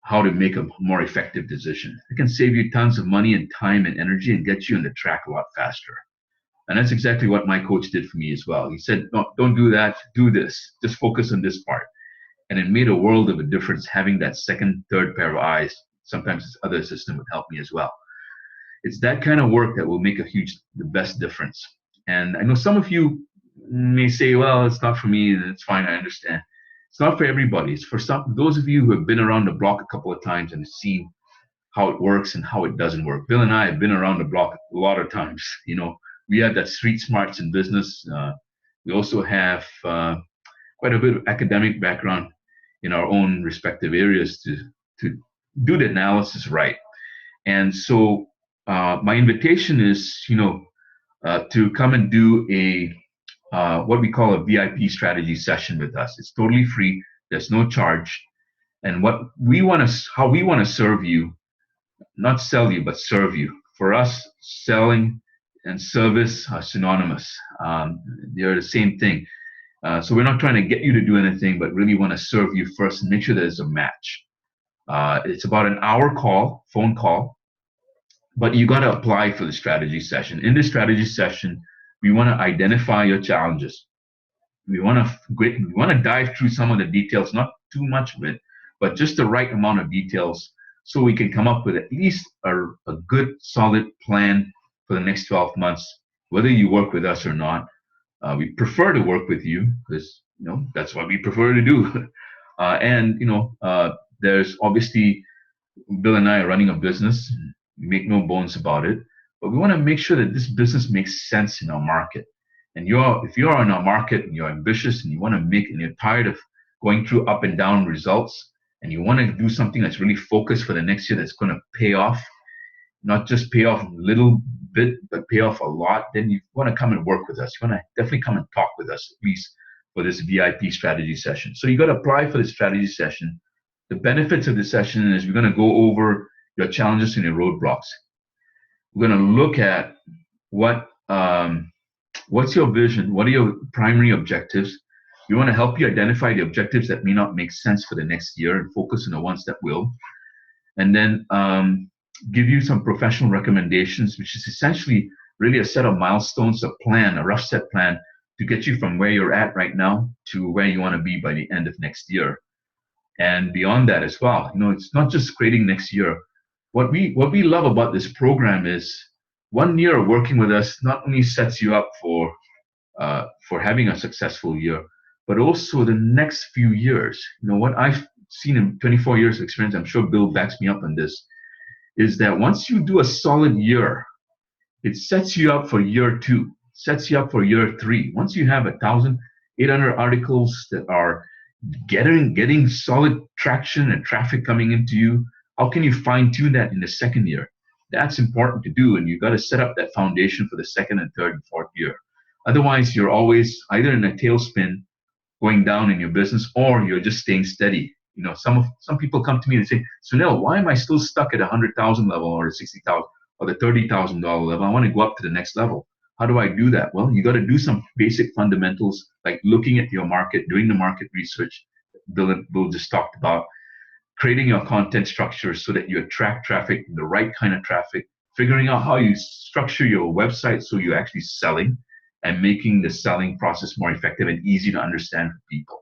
how to make a more effective decision. It can save you tons of money and time and energy and get you on the track a lot faster. And that's exactly what my coach did for me as well. He said, no, don't do that, do this. Just focus on this part. And it made a world of a difference having that second, third pair of eyes. Sometimes this other assistant would help me as well. It's that kind of work that will make the best difference. And I know some of you may say, well, it's not for me, and it's fine, I understand. It's not for everybody. It's for those of you who have been around the block a couple of times and have seen how it works and how it doesn't work. Bill and I have been around the block a lot of times. We have that street smarts in business. We also have quite a bit of academic background in our own respective areas to do the analysis right. And so my invitation is, to come and do what we call a VIP strategy session with us. It's totally free. There's no charge. And how we want to serve you, not sell you, but serve you. For us, selling and service are synonymous. They're the same thing. So we're not trying to get you to do anything, but really want to serve you first and make sure there's a match. It's about an hour phone call, but you got to apply for the strategy session. In this strategy session, we want to identify your challenges. We want to dive through some of the details, not too much of it, but just the right amount of details so we can come up with at least a good, solid plan for the next 12 months, whether you work with us or not. We prefer to work with you because, that's what we prefer to do. There's obviously, Bill and I are running a business. We make no bones about it. But we want to make sure that this business makes sense in our market. And if you're in our market and you're ambitious and and you're tired of going through up and down results, and you want to do something that's really focused for the next year that's going to pay off, not just pay off a little bit, but pay off a lot, then you want to come and work with us. You want to definitely come and talk with us, at least for this VIP strategy session. So you got to apply for the strategy session. The benefits of the session is we're going to go over your challenges and your roadblocks. We're going to look at what's your vision, what are your primary objectives. We want to help you identify the objectives that may not make sense for the next year and focus on the ones that will. And then give you some professional recommendations, which is essentially really a set of milestones, a rough set plan to get you from where you're at right now to where you want to be by the end of next year. And beyond that as well, it's not just creating next year. What we love about this program is 1 year of working with us not only sets you up for for having a successful year, but also the next few years. What I've seen in 24 years of experience, I'm sure Bill backs me up on this, is that once you do a solid year, it sets you up for year two, sets you up for year three. Once you have 1,800 articles that are getting solid traction and traffic coming into you, how can you fine tune that in the second year? That's important to do, and you got to set up that foundation for the second and third and fourth year. Otherwise, you're always either in a tailspin going down in your business, or you're just staying steady. Some people come to me and say, Sunil, why am I still stuck at 100,000 level or the 60,000 or the $30,000 level? I want to go up to the next level. How do I do that? Well, you got to do some basic fundamentals like looking at your market, doing the market research Bill just talked about, creating your content structure so that you attract traffic, the right kind of traffic, figuring out how you structure your website so you're actually selling and making the selling process more effective and easy to understand for people.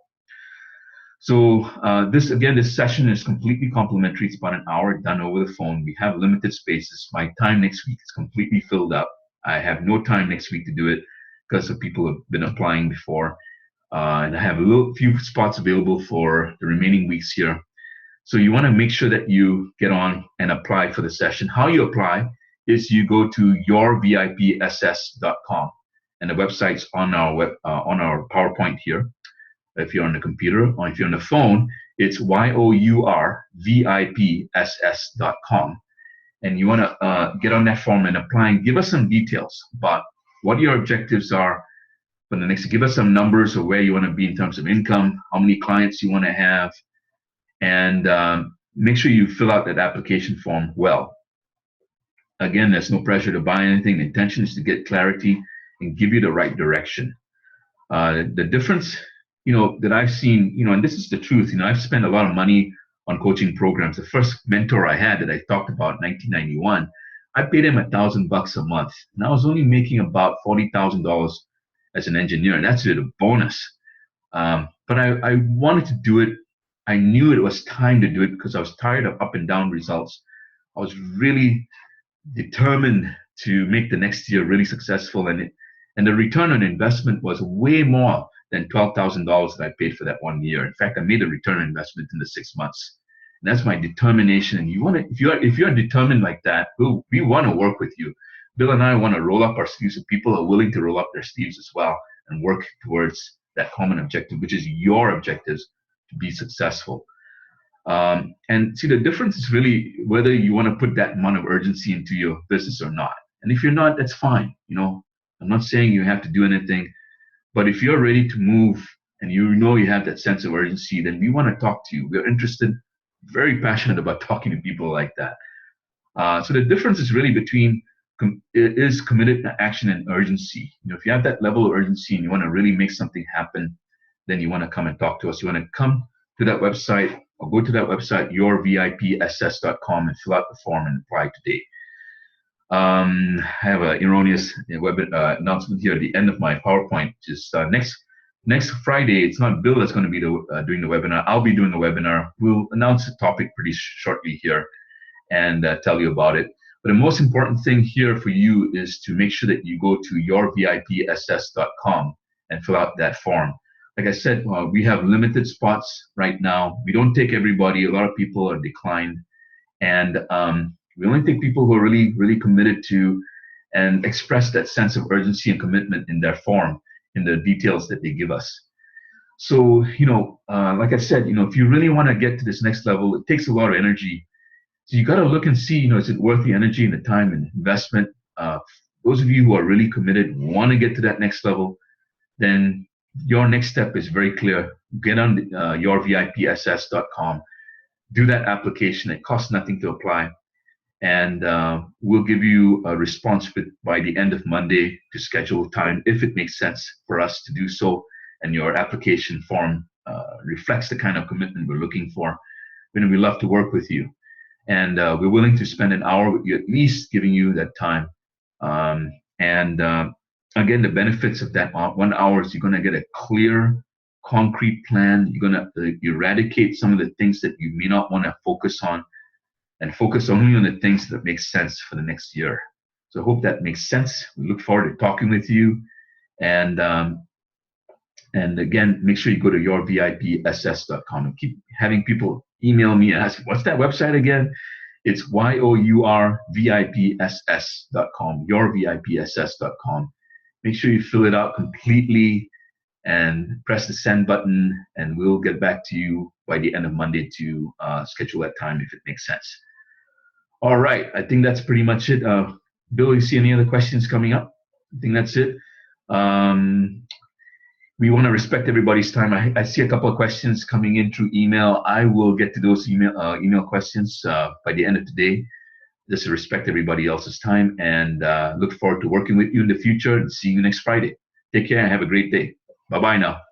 So this session is completely complimentary. It's about an hour done over the phone. We have limited spaces. My time next week is completely filled up. I have no time next week to do it because of people who have been applying before. And I have a few spots available for the remaining weeks here. So you want to make sure that you get on and apply for the session. How you apply is you go to yourevipss.com, and the website's on our PowerPoint here. If you're on the computer, or if you're on the phone, it's yourevipss.com. And you want to get on that form and apply and give us some details about what your objectives are for the next. Give us some numbers of where you want to be in terms of income, how many clients you want to have, and make sure you fill out that application form well. Again, there's no pressure to buy anything. The intention is to get clarity and give you the right direction. The difference that I've seen, and this is the truth, I've spent a lot of money on coaching programs. The first mentor I had that I talked about in 1991, I paid him $1,000 a month, and I was only making about $40,000 as an engineer, and that's a bonus. But I wanted to do it. I knew it was time to do it because I was tired of up and down results. I was really determined to make the next year really successful, and the return on investment was way more than $12,000 that I paid for that 1 year. In fact, I made a return on investment in the 6 months. And that's my determination. And if you're determined like that, we want to work with you. Bill and I want to roll up our sleeves, and people are willing to roll up their sleeves as well and work towards that common objective, which is your objectives to be successful. And see, the difference is really whether you want to put that amount of urgency into your business or not. And if you're not, that's fine. I'm not saying you have to do anything. But if you're ready to move and you have that sense of urgency, then we want to talk to you. We're interested, very passionate about talking to people like that. So the difference is really between is committed action and urgency. If you have that level of urgency and you want to really make something happen, then you want to come and talk to us. You want to come to that website or go to that website, yourevipss.com, and fill out the form and apply today. I have an erroneous announcement here at the end of my PowerPoint. Just next Friday, it's not Bill that's going to be doing the webinar. I'll be doing the webinar. We'll announce the topic pretty shortly here and tell you about it. But the most important thing here for you is to make sure that you go to yourevipss.com and fill out that form. Like I said, we have limited spots right now. We don't take everybody. A lot of people are declined. And we only take people who are really, really committed to and express that sense of urgency and commitment in their form, in the details that they give us. So, like I said, if you really want to get to this next level, it takes a lot of energy. So you got to look and see, is it worth the energy and the time and investment? Those of you who are really committed, want to get to that next level, then your next step is very clear. Get on yourevipss.com, do that application. It costs nothing to apply. And we'll give you a response by the end of Monday to schedule time if it makes sense for us to do so, and your application form reflects the kind of commitment we're looking for. We love to work with you, and we're willing to spend an hour with you at least, giving you that time. Again, the benefits of that 1 hour is you're going to get a clear, concrete plan. You're going to eradicate some of the things that you may not want to focus on, and focus only on the things that make sense for the next year. So I hope that makes sense. We look forward to talking with you. And again, make sure you go to yourvipss.com and keep having people email me and ask, what's that website again? It's yourvipss.com, yourvipss.com. Make sure you fill it out completely and press the send button, and we'll get back to you by the end of Monday to schedule that time if it makes sense. All right, I think that's pretty much it. Bill, you see any other questions coming up? I think that's it. We want to respect everybody's time. I see a couple of questions coming in through email. I will get to those email questions by the end of today, just to respect everybody else's time, and look forward to working with you in the future and see you next Friday. Take care and have a great day. Bye-bye now.